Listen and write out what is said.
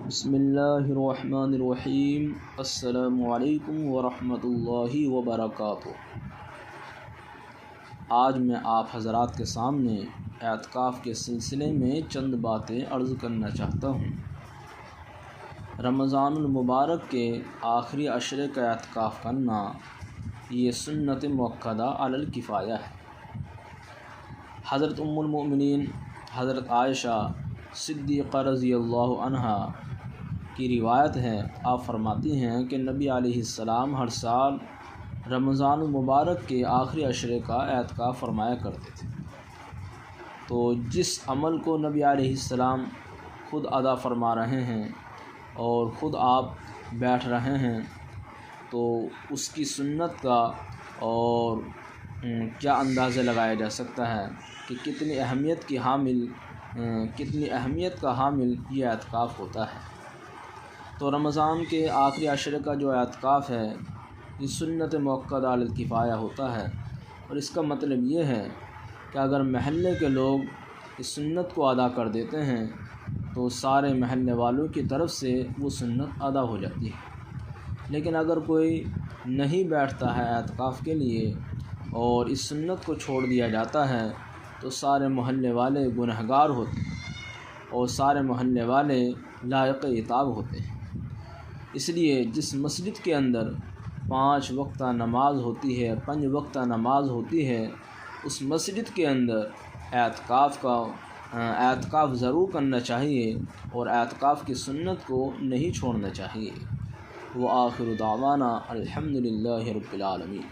بسم اللہ الرحمن الرحیم۔ السلام علیکم ورحمۃ اللہ وبرکاتہ۔ آج میں آپ حضرات کے سامنے اعتکاف کے سلسلے میں چند باتیں عرض کرنا چاہتا ہوں۔ رمضان المبارک کے آخری عشرے کا اعتکاف کرنا یہ سنت مؤکدہ علی الکفایہ ہے۔ حضرت ام المؤمنین حضرت عائشہ صدیقہ رضی اللہ عنہا کی روایت ہے، آپ فرماتی ہیں کہ نبی علیہ السلام ہر سال رمضان المبارک کے آخری عشرے کا اعتکاف فرمایا کرتے تھے۔ تو جس عمل کو نبی علیہ السلام خود ادا فرما رہے ہیں اور خود آپ بیٹھ رہے ہیں، تو اس کی سنت کا اور کیا اندازہ لگایا جا سکتا ہے کہ کتنی اہمیت کا حامل یہ اعتکاف ہوتا ہے۔ تو رمضان کے آخری عشرے کا جو اعتکاف ہے یہ سنت مؤکدہ علی الکفایہ ہوتا ہے، اور اس کا مطلب یہ ہے کہ اگر محلے کے لوگ اس سنت کو ادا کر دیتے ہیں تو سارے محلے والوں کی طرف سے وہ سنت ادا ہو جاتی ہے۔ لیکن اگر کوئی نہیں بیٹھتا ہے اعتکاف کے لیے اور اس سنت کو چھوڑ دیا جاتا ہے تو سارے محلے والے گنہگار ہوتے ہیں اور سارے محلے والے لائق عتاب ہوتے ہیں۔ اس لیے جس مسجد کے اندر 5 وقتہ نماز ہوتی ہے، 5 وقتہ نماز ہوتی ہے، اس مسجد کے اندر اعتکاف ضرور کرنا چاہیے اور اعتکاف کی سنت کو نہیں چھوڑنا چاہیے۔ وآخر دعوانا الحمدللہ رب العالمین۔